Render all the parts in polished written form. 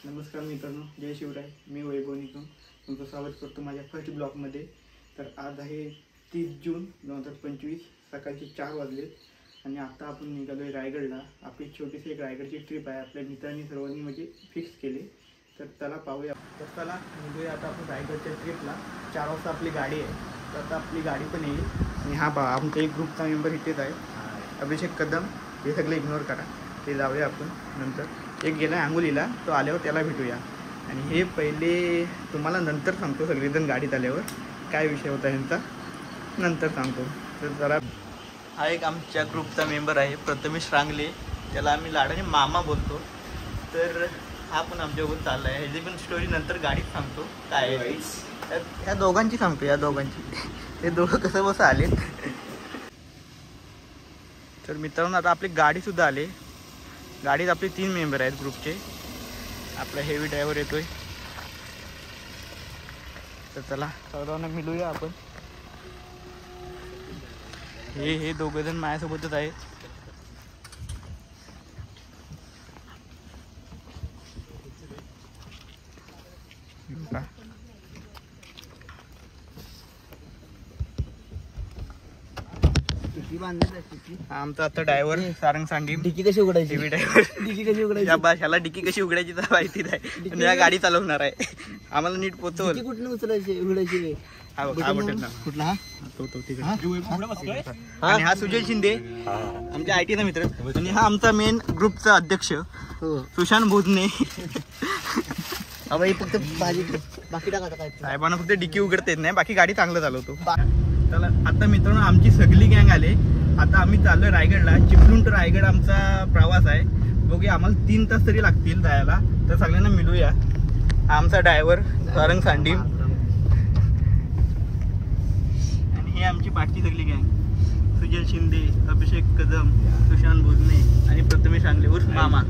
नमस्कार मित्रांनो, जय शिवराय. मी वैभव निकम तुमचं स्वागत करतो माझ्या फर्स्ट ब्लॉगमध्ये. तर आज आहे 30 जून 2025, सकाळचे 4 वाजलेत आणि आता आपण निघालो आहे रायगडला. आपली छोटीशी एक रायगडची ट्रिप आहे. आपल्या मित्रांनी सर्वांनी म्हणजे फिक्स केले. तर चला पाहूया. तर चला निघूया आता आपण रायगडच्या ट्रिपला. 4 वाजता आपली गाडी आहे. तर आता आपली गाडी पण येईल. आणि हा पहा, आमचा एक ग्रुपचा मेंबर इथेच आहे, अभिषेक कदम. हे सगळे इग्नोर करा, ते जाऊया आपण नंतर. एक गेला अंगुलीला, तो आल्यावर त्याला भेटूया. आणि हे पहिले तुम्हाला नंतर सांगतो, सगळेजण गाडीत आल्यावर काय विषय होता ह्यांचा नंतर सांगतो. तर जरा हा एक आमच्या ग्रुपचा मेंबर आहे, प्रथमेश रांगले. त्याला आम्ही लाडाने मामा बोलतो. तर हा पण आमच्यासोबत चालला आहे. ह्याची पण स्टोरी नंतर गाडीत सांगतो काय आहे. ह्या दोघांची सांगतो, या दोघांची. हे दोघं कसं बसं आले. तर मित्रांनो, आता आपली गाडीसुद्धा आले. गाडीत आपले 3 मेंबर आहेत ग्रुपचे. आपला हेवी ड्रायव्हर येतोय. तर चला सर्वांना मिळूया आपण. हे दोघे जण माझ्यासोबतच आहेत. आमचा आता ड्रायव्हर सारंग सांडी. डिकी कशी उघडायची? डिकी कशी उघडायची? या भाषाला डिकी कशी उघडायची तर माहिती नाही. आणि या गाडी चालवणार आहे. आम्हाला नीट पोचवल. कुठून उचलायची उघडायची? हा बटन ना. कुठला? तो आणि हा सुजय शिंदे, आमच्या आयटीचा मित्र. आणि हा आमचा मेन ग्रुपचा अध्यक्ष सुशांत भोजने. फक्त बाकी टाका काय साहेबांना फक्त डिकी उघडता येत नाही, बाकी गाडी चांगलं चालवतो. चला आता मित्रांनो, आमची सगळी गँग आले. आता आम्ही चाललोय रायगडला. चिपळूण टू रायगड आमचा प्रवास आहे. बघूया, आम्हाला 3 तास तरी लागतील जायला. तर सगळ्यांना मिळूया. हा आमचा ड्रायव्हर सारंग सांडी. आणि हे आमची बाकी सगळी गँग, सुजय शिंदे, अभिषेक कदम, सुशांत भोजने आणि प्रथमेश रांगले उर्फ मामा.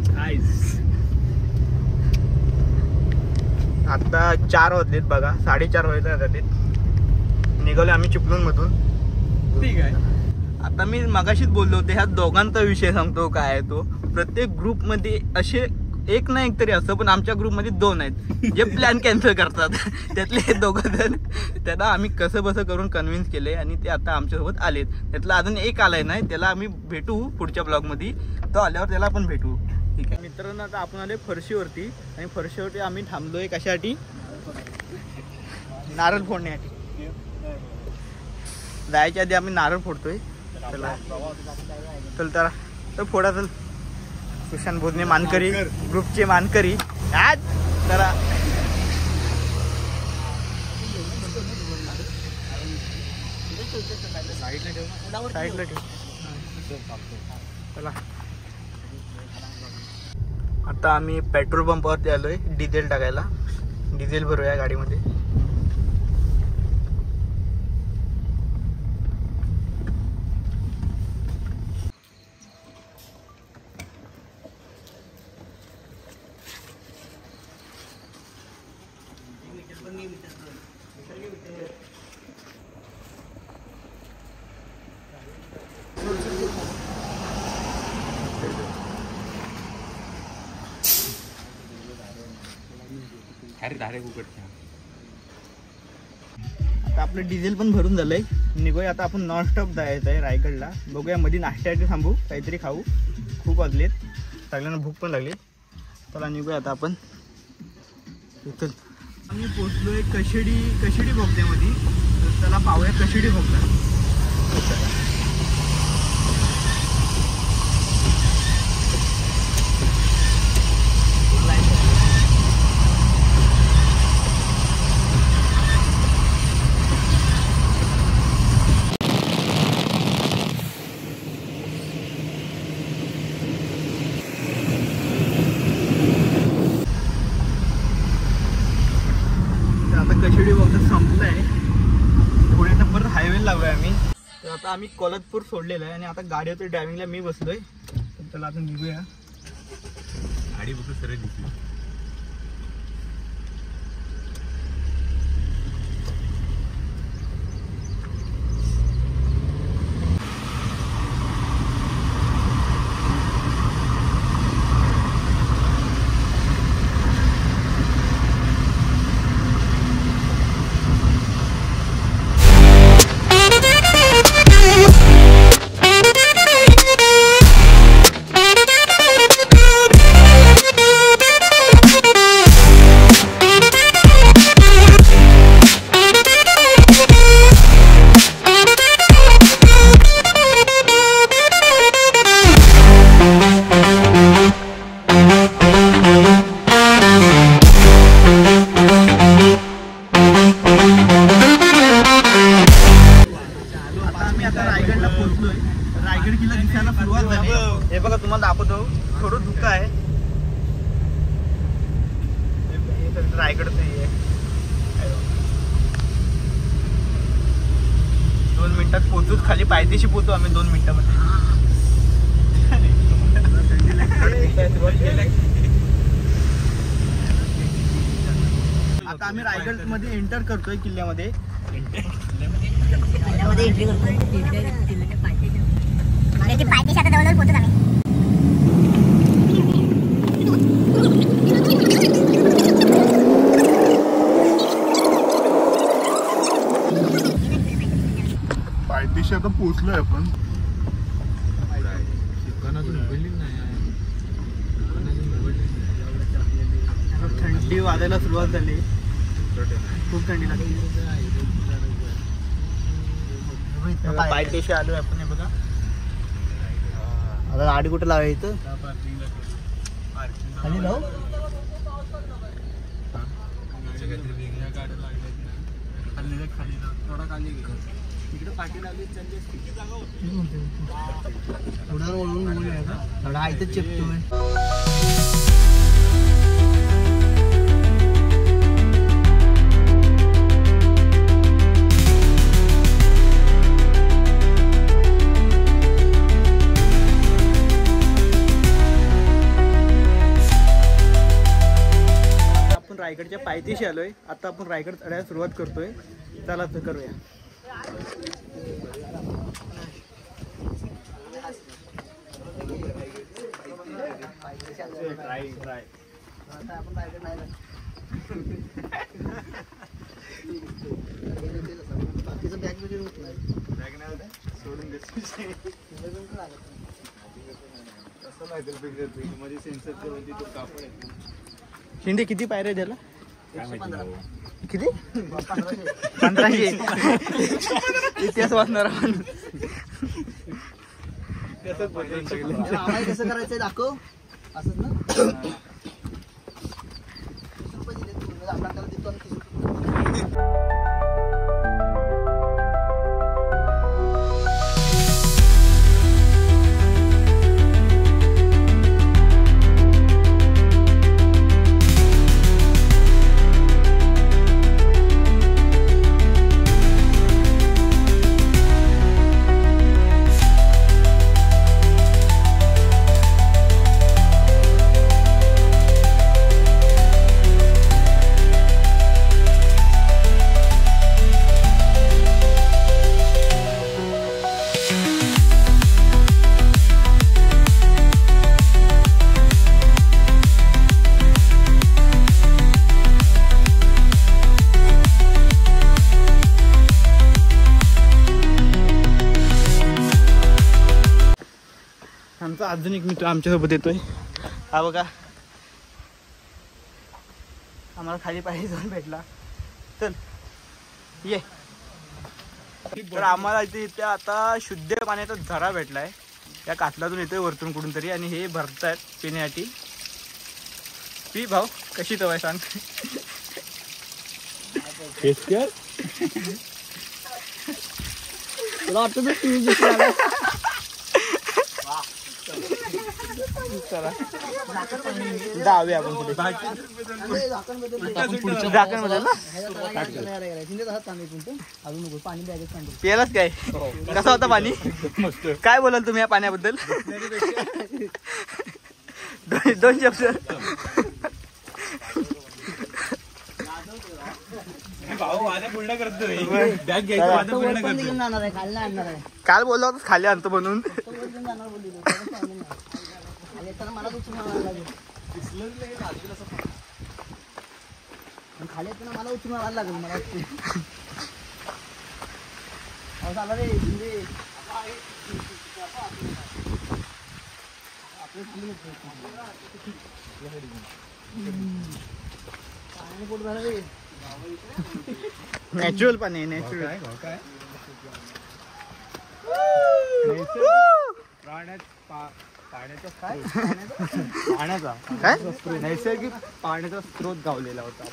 आता 4 वाजलेत बघा, 4:30 वाजता झालेत. निघालो आम्ही चिपळूण मधून. ठीक आहे. आता मी मगाशीच बोललो होते, ह्या दोघांचा विषय सांगतो काय आहे तो. प्रत्येक ग्रुपमध्ये असे एक ना एक तरी असतं, पण आमच्या ग्रुपमध्ये 2 आहेत जे प्लॅन कॅन्सल करतात. त्यातले हे 2 जण, त्याला आम्ही कसं बसं करून कन्व्हिन्स केले आणि ते आता आमच्यासोबत आलेत. त्यातला अजून एक आलाय नाही, त्याला आम्ही भेटू पुढच्या ब्लॉगमध्ये. तो आल्यावर त्याला पण भेटू. ठीक आहे मित्रांनो, आता आपण आले फरशीवरती. आणि फरशीवरती आम्ही थांबलोय कशासाठी? नारळ फोडण्यासाठी. जायच्या आधी आम्ही नारळ फोडतोय. चला चल तर फोडा. चल, सुशांत भोजने मानकरी, ग्रुपचे मानकरी. आज चला साईडला ठेव. चला आता आम्ही पेट्रोल पंपावरती आलोय डिझेल टाकायला. डिझेल भरूया गाडीमध्ये. आता आपलं डिझेल पण भरून झालंय. निघूया आता आपण नॉनस्टॉप जायचं आहे रायगडला. बघूया मध्ये नाश्त्यासाठी थांबू, काहीतरी खाऊ. खूप वाजलेत, सगळ्यांना भूक पण लागली. चला निघूया आता आपण. आम्ही पोचलोय कशिडी बोगद्यामध्ये. तर चला पाहूया कशिडी बोगदा. कशिडी बोगदा संपलाय. पुढे आता परत हायवे लागलोय आम्ही. तर आता आम्ही कोल्हापूर सोडलेलं आहे आणि आता गाडीवरती ड्रायव्हिंगला मी बसलोय. तर त्याला आता निघूया. गाडी बघू सरळ दिसली. रायगडचं हे 2 मिनिटात पोहोचूच. खाली पायथ्याशी पोहोचू आम्ही 2 मिनिटामध्ये. आता आम्ही रायगड मध्ये एंटर करतोय किल्ल्यामध्ये. किल्ल्यामध्ये एंट्री करतोय. किल्ल्याच्या पायथ्याशी आता जवळजवळ पोहोचत आम्ही. पायथ्याशी आता पोहोचलोय आपण. थंडी वाजायला सुरुवात झाली. खूप थंडी लागली. पायथ्याशी आलोय आपण. हे बघा आता गाडी कुठे लावाय इथं खाली लावू. थोडा वळून थोडा इथं चेपतोय. रायगडच्या पायथ्याशी आलोय. आता आपण रायगड चढायला सुरुवात करतोय. चला तर करूया. बाकीचं बॅग वगैरे होत नाही. सोडून शिंदे किती पायऱ्या द्याला? किती? 1500. इतिहास वाचणार आपण. कसं करायचंय दाखव. असंच ना. आपल्याला देतो. आमचा अजून एक मित्र आमच्यासोबत येतोय. हा बघा. आम्हाला खाली पाहिजे जाऊन भेटला. चल ये. तर आम्हाला इथे आता शुद्ध पाण्याचा झरा भेटलाय. या कातलातून येतोय वरतून कुठून तरी. आणि हे भरतायत पिण्यासाठी. पी भाऊ. कशी तवाय सांग. तुला वाटतं जाऊया आपण पुढे. झाकण बदल अजून पाणी बॅगेत पियालाच काय? कसं होतं पाणी? काय बोलाल तुम्ही या पाण्याबद्दल? 2 शब्द. काल बोलला होता खाली आणतो म्हणून. खाली येताना मला उचलून आणायला लागेल. मला झाला रे. पाणी पोट झालं रे. नॅचरल पाणी आहे. नॅचरल. पाण्याचा काय नैसर्गिक पाण्याचा स्रोत गावलेला होता.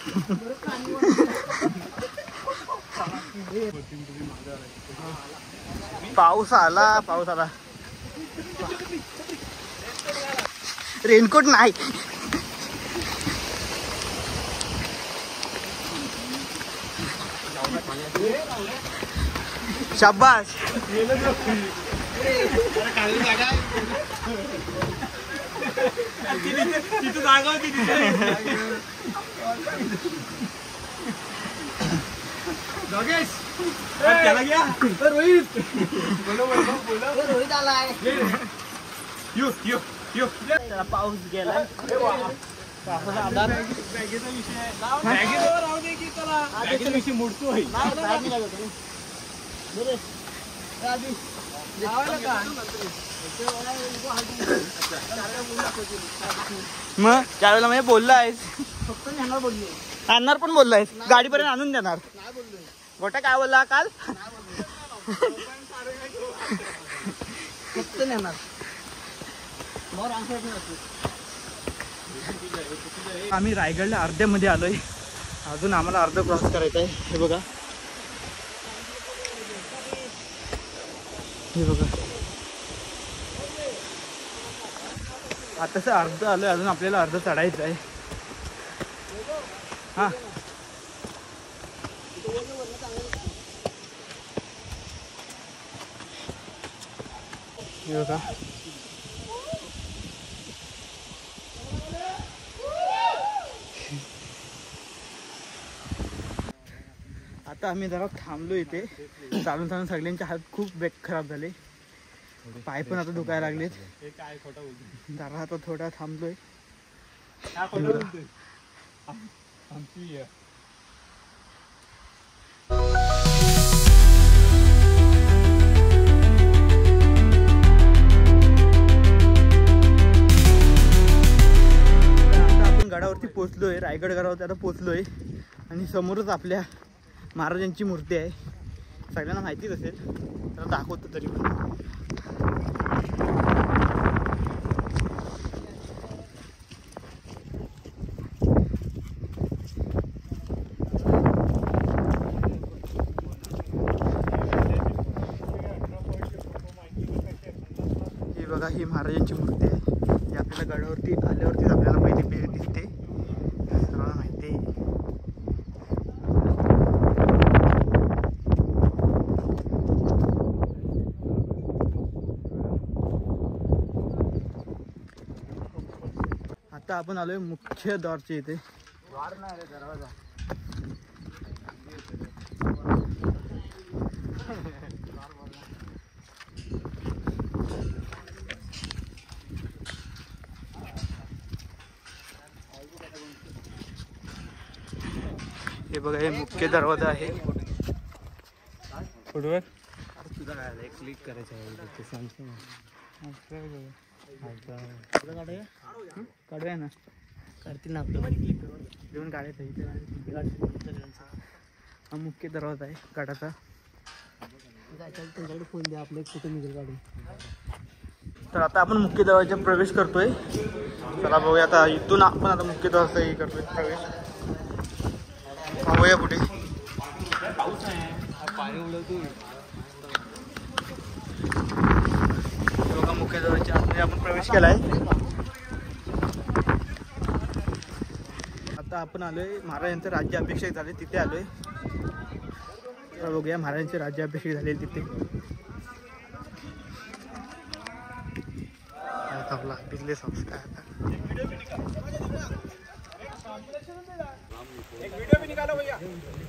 पाऊस आला. पाऊस आला. रेनकोट नाही. शाबाश. रोहित आलाय. त्याला पाऊस गेला. मग त्यावेळेला म्हणजे बोलला आहेस. फक्त नेणार बोलले. आणणार पण बोलला आहेस. गाडीपर्यंत आणून देणार. गोट्या काय बोलला काल. फक्त नेणार. आम्ही रायगडला अर्ध्यामध्ये आलोय. अजून आम्हाला अर्ध क्रॉस करायचं आहे. हे बघा, हे बघा, आताच अर्ध आलोय. अजून आपल्याला अर्ध चढायचं आहे. हा हे बघा, आता आम्ही जरा थांबलो इथे. चालून चालून सगळ्यांचे हात खूप खराब झाले. पाय पण आता दुखायला लागलेत. जरा आता थोडा थांबलोय. आता आपण गडावरती पोहोचलोय. रायगड गडावरती आता पोहोचलोय. आणि समोरच आपल्या महाराजांची मूर्ती आहे. सगळ्यांना माहितीच असेल, त्याला दाखवतो तरी पण. ही बघा, ही महाराजांची मूर्ती आहे. ही आपल्याला गडावरती आल्यावरतीच आपल्याला पहिली दिसते. सर्वांना माहिती आहे. आता आपण आलोय मुख्य द्वारच्या इथे. हे बघा, हे मुख्य दरवाजा आहे. पुढवर तुझा काय क्लिक करायचं आहे. काढूया ना. करतील ना आपलं. घेऊन काढायचं इथे. हा मुख्य दरवाजा आहे गडाचा. त्यांच्याकडे फोन द्या, आपलं कुठे निघेल गाडी. तर आता आपण मुख्य दरवाजात प्रवेश करतोय. चला बघूया आता इथून आपण आता मुख्य दरवाजा हे करतोय प्रवेश. बघूया कुठे. बघा, मुख्य दरवाजाच्या आतमध्ये आपण प्रवेश केलाय. आता आपण आलोय महाराजांचं राज्याभिषेक झाले तिथे आलोय. बघूया महाराजांचे राज्याभिषेक झाले तिथे. बिजली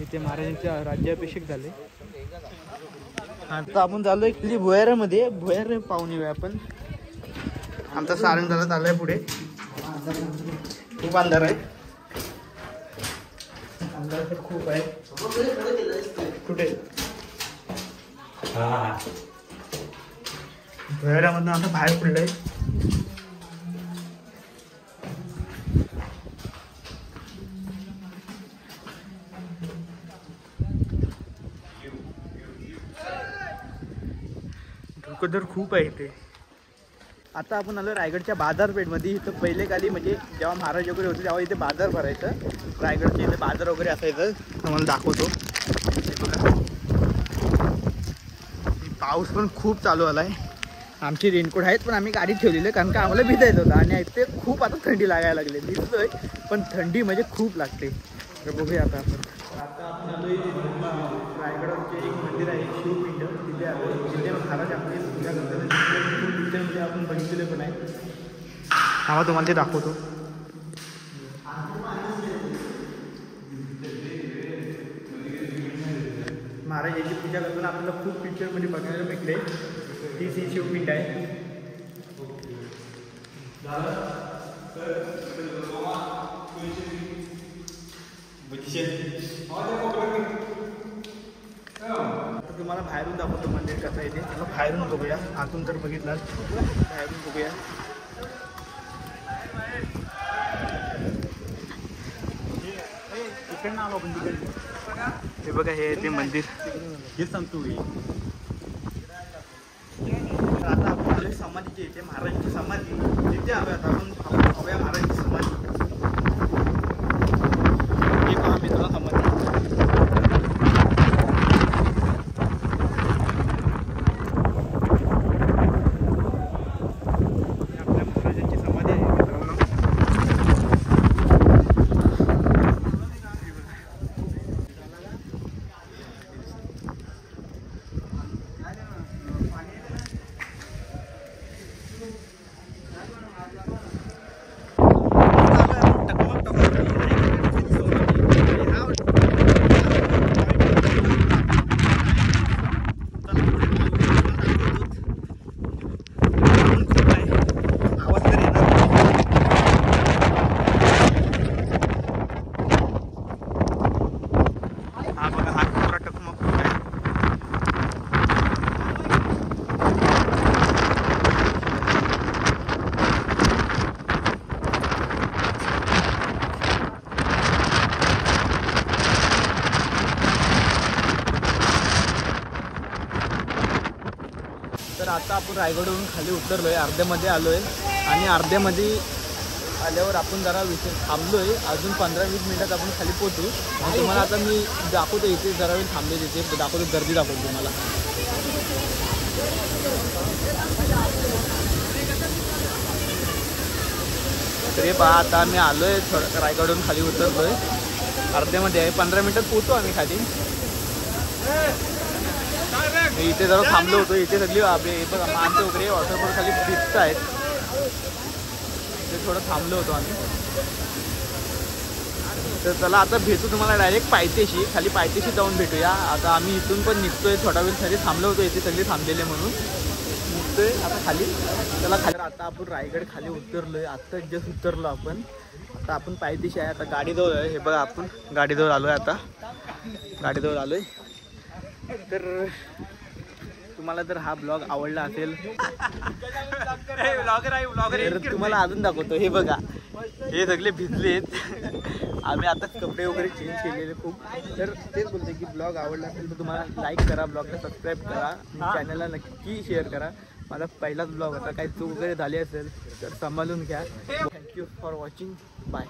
इथे महाराजांचे राज्याभिषेक झाले. आता आपण चाललोय ऍक्च्युली भुयारामध्ये. भुयार पाहून येऊया आपण. आमचा सारंग झाला चाललाय पुढे. खूप अंधार आहे. अंधार तर खूप आहे. कुठे भुयारामधून आता बाहेर पडलंय. धुकधर खूप आहे इथे. आता आपण आलो रायगडच्या बाजारपेठमध्ये. इथं पहिले काली म्हणजे जेव्हा महाराज वगैरे होते तेव्हा इथे बाजार भरायचं. रायगडचे इथे बाजार वगैरे असायचं. तुम्हाला दाखवतो. पाऊस पण खूप चालू आलाय. आमची रेनकोट आहेत पण आम्ही गाडीत ठेवलेले कारण का आम्हाला भिजायचं होतं. आणि इथे खूप आता थंडी लागायला लागली. दिसतोय पण थंडी म्हणजे खूप लागते. तर बघूया आता आपण. आता आपण आलोय रायगडाचे एक मंदिर आहे शिवपिंड, तिथे आलो. तिथे महाराज आपले पूजा करतात. पिक्चरमध्ये आपण बघितलेलं पण आहे. हा तुम्हाला ते दाखवतो. महाराज याची पूजा करताना आपल्याला खूप पिक्चरमध्ये बघायला भेटले. तीच ही शिवपिंड आहे. आता तुम्हाला बाहेरून दाखवतो मंदिर कसं आहे ते. त्याला बाहेरून बघूया, आतून तर बघितलं, बाहेरून बघूया. इकडनं आलो आपण तिकडे. हे बघा, हे ते मंदिर हे सांगतो. आता आपण आलोय समाधीचे इथे, महाराजांची समाधी तिथे आलोय. आता आपण पाहूया महाराजांची समाधी. हे पहा मित्रांनो समाधी. आपल्या महाराजांची समाधी आहे मित्रांनो. तर आता आपण रायगडवरून खाली उतरलोय, अर्ध्यामध्ये आलोय. आणि अर्ध्यामध्ये आल्यावर आपण जरा थांबलोय. अजून 15-20 मिनिटात आपण खाली पोहोचू. आणि तुम्हाला आता मी दाखवतो इथे जरा वेळ थांबले, तिथे दाखवतो, गर्दी दाखवतो तुम्हाला. तर हे पहा, आता मी आलोय थोडं रायगडवरून खाली उतरलोय. अर्ध्यामध्ये आहे, 15 मिनिटात पोहोचू आम्ही खाली. इथे जरा थांबलो होतो. इथे सगळी बघा माणसं वगैरे वॉटरफॉल खाली दिसत आहेत. इथे थोडं थांबलो होतो आम्ही. तर चला आता भेटू तुम्हाला डायरेक्ट पायथ्याशी. खाली पायथ्याशी जाऊन भेटूया. आता आम्ही इथून पण निघतोय. थोडा वेळ सगळे थांबलो होतो, इथे सगळे थांबलेले म्हणून निघतोय आता खाली. चला खाली. आता आपण रायगड खाली उतरलोय. आत्ता जस्ट उतरलो आपण. आता आपण पायथ्याशी आहे. आता गाडीजवळ आहे. हे बघा, आपण गाडीजवळ आलोय. आता गाडीजवळ आलोय. तर तुम्हाला जर हा ब्लॉग आवडला असेल तर तुम्हाला अजून दाखवतो. हे बघा, हे सगळे भिजलेत. आम्ही आता कपडे वगैरे चेंज केलेले खूप. तर तेच बोलते की ब्लॉग आवडला असेल तर तुम्हाला लाईक करा, ब्लॉगला सबस्क्राईब करा, चॅनलला नक्की शेअर करा. माझा पहिलाच ब्लॉग होता, काही चूक वगैरे झाली असेल तर सांभाळून घ्या. Thank you for watching. बाय.